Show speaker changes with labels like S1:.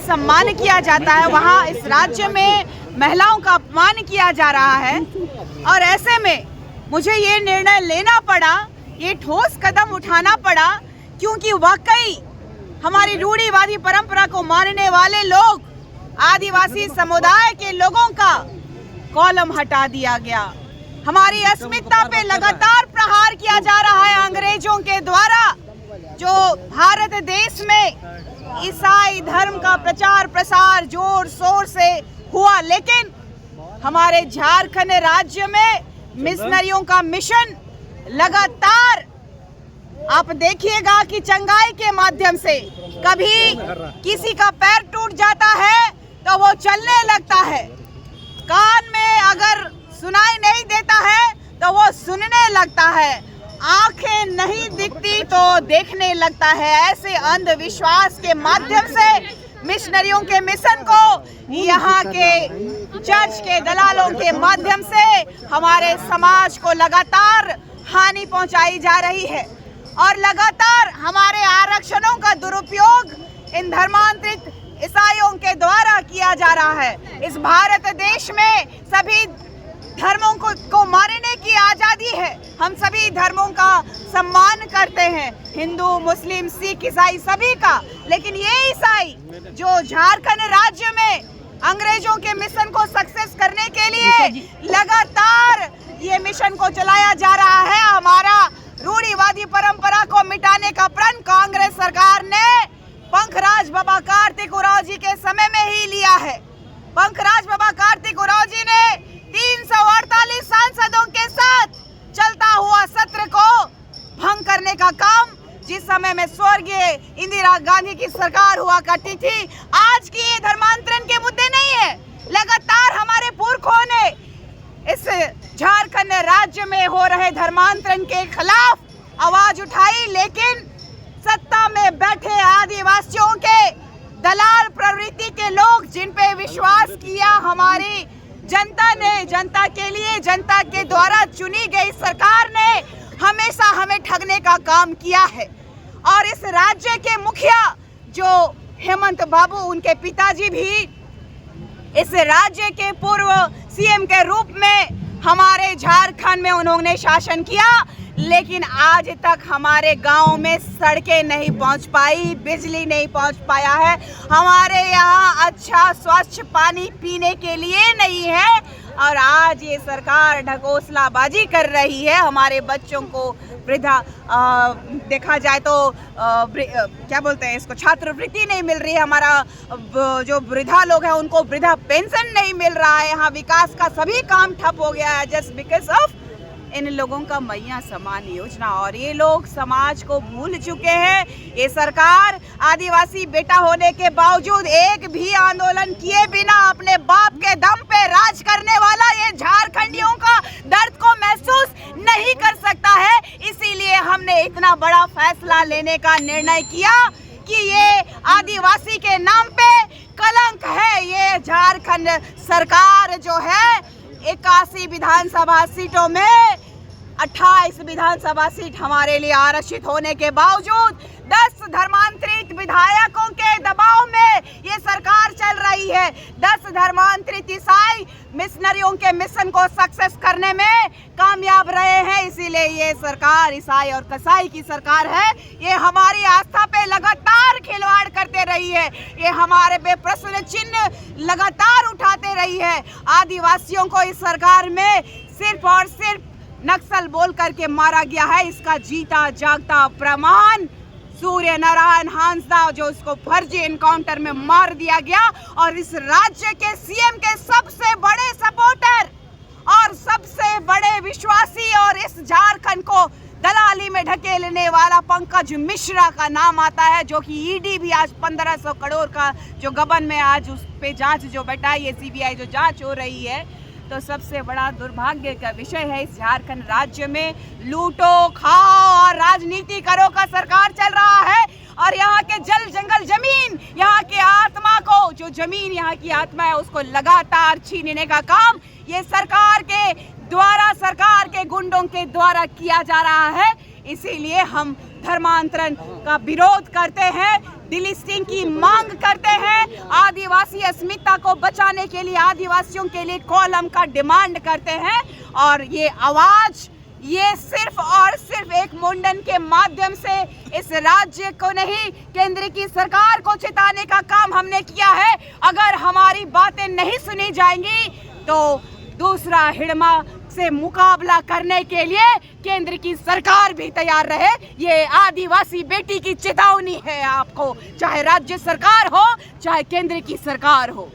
S1: सम्मान किया जाता है, वहाँ इस राज्य में महिलाओं का अपमान किया जा रहा है। और ऐसे में मुझे ये निर्णय लेना पड़ा, ये ठोस कदम उठाना पड़ा, क्योंकि वाकई हमारी रूढ़िवादी परंपरा को मानने वाले लोग, आदिवासी समुदाय के लोगों का कॉलम हटा दिया गया। हमारी अस्मिता पे लगातार प्रहार किया जा रहा है अंग्रेजों के द्वारा, जो भारत देश में ईसाई धर्म का प्रचार प्रसार जोर शोर से हुआ, लेकिन हमारे झारखंड राज्य में मिशनरियों का मिशन लगातार, आप देखिएगा कि चंगाई के माध्यम से कभी किसी का पैर टूट जाता है तो वो चलने लगता है, कान में अगर सुनाई नहीं देता है तो वो सुनने लगता है, आंखें नहीं दिखती तो देखने लगता है। ऐसे अंधविश्वास के माध्यम से मिशनरियों के मिशन को यहाँ के चर्च के दलालों के माध्यम से हमारे समाज को लगातार हानि पहुंचाई जा रही है और लगातार हमारे आरक्षणों का दुरुपयोग इन धर्मांतरित ईसाइयों के द्वारा किया जा रहा है। इस भारत देश में सभी धर्मों को मानने की आज़ादी है, हम सभी धर्मों का सम्मान करते हैं, हिंदू मुस्लिम सिख ईसाई सभी का, लेकिन ये ईसाई जो झारखंड राज्य में अंग्रेजों के मिशन को सक्सेस करने के लिए लगातार ये मिशन को चलाया जा रहा है। हमारा रूढ़िवादी परंपरा को मिटाने का प्रण कांग्रेस सरकार ने पंखराज बाबा कार्तिक उरांव जी के समय में ही लिया है। पंखराज बाबा कार्तिक उरांव जी ने 348 सांसदों के साथ चलता हुआ सत्र को भंग करने का काम, जिस समय में स्वर्गीय इंदिरा गांधी की सरकार हुआ करती थी, आज की ये धर्मांतरण के मुद्दे नहीं है। लगातार हमारे पुरखों ने इस झारखंड राज्य में हो रहे धर्मांतरण के खिलाफ आवाज उठाई, लेकिन सत्ता में बैठे आदिवासियों के दलाल प्रवृत्ति के लोग, जिन पे विश्वास किया हमारी जनता ने, जनता के लिए जनता के द्वारा चुनी गई सरकार ने हमेशा हमें ठगने का काम किया है। और इस राज्य के मुखिया जो हेमंत बाबू, उनके पिताजी भी इस राज्य के पूर्व सीएम के रूप में हमारे झारखंड में उन्होंने शासन किया, लेकिन आज तक हमारे गांव में सड़कें नहीं पहुंच पाई, बिजली नहीं पहुंच पाया है, हमारे यहाँ अच्छा स्वच्छ पानी पीने के लिए नहीं है। और आज ये सरकार ढकोसलाबाजी कर रही है, हमारे बच्चों को वृद्धा देखा जाए तो क्या बोलते हैं इसको, छात्रवृत्ति नहीं मिल रही है, हमारा जो वृद्धा लोग हैं उनको वृद्धा पेंशन नहीं मिल रहा है, यहाँ विकास का सभी काम ठप हो गया है जस्ट बिकॉज ऑफ इन लोगों का मैया समान योजना। और ये लोग समाज को भूल चुके हैं। ये सरकार आदिवासी बेटा होने के बावजूद एक भी आंदोलन किए बिना अपने बाप के दम पे राज करने वाला ये झारखंडियों का दर्द को महसूस नहीं कर सकता है। इसीलिए हमने इतना बड़ा फैसला लेने का निर्णय किया कि ये आदिवासी के नाम पे कलंक है। ये झारखंड सरकार जो है 81 विधानसभा सीटों में 28 विधानसभा सीट हमारे लिए आरक्षित होने के बावजूद 10 धर्मांतरित विधायकों के दबाव में ये सरकार चल रही है। 10 धर्मांतरित ईसाई मिशनरियों के मिशन को सक्सेस करने में कामयाब रहे हैं। इसीलिए ये सरकार ईसाई और कसाई की सरकार है। ये हमारी आस्था पे लगातार खिलवाड़ करते रही है, ये हमारे पे प्रश्न चिन्ह लगातार उठाते रही है। आदिवासियों को इस सरकार में सिर्फ और सिर्फ नक्सल बोल करके मारा गया है। इसका जीता जागता प्रमाण सूर्य नारायण हांसदा, जो उसको फर्जी एनकाउंटर में मार दिया गया, और इस राज्य के सीएम के सबसे बड़े सपोर्टर और सबसे बड़े विश्वासी और इस झारखंड को दलाली में ढकेलने वाला पंकज मिश्रा का नाम आता है, जो कि ईडी भी आज 1500 करोड़ का जो गबन में आज उस पे जांच जो बैठाई है, सीबीआई जो जांच हो रही है, तो सबसे बड़ा दुर्भाग्य का विषय है इस झारखंड राज्य में लूटो खाओ और राजनीति करो का सरकार चल रहा है। और यहाँ के जल जंगल जमीन, यहाँ के आत्मा को, जो जमीन यहाँ की आत्मा है, उसको लगातार छीनने का काम ये सरकार के द्वारा, सरकार के गुंडों के द्वारा किया जा रहा है। इसीलिए हम धर्मांतरण का विरोध करते हैं, डिलिस्टिंग की मांग करते हैं, आदिवासी अस्मिता को बचाने के लिए, आदिवासियों के लिए कॉलम का डिमांड करते हैं। और ये आवाज, ये सिर्फ और सिर्फ एक मुंडन के माध्यम से इस राज्य को नहीं, केंद्र की सरकार को चिताने का काम हमने किया है। अगर हमारी बातें नहीं सुनी जाएंगी तो दूसरा हिड़मा से मुकाबला करने के लिए केंद्र की सरकार भी तैयार रहे। ये आदिवासी बेटी की चेतावनी है आपको, चाहे राज्य सरकार हो चाहे केंद्र की सरकार हो।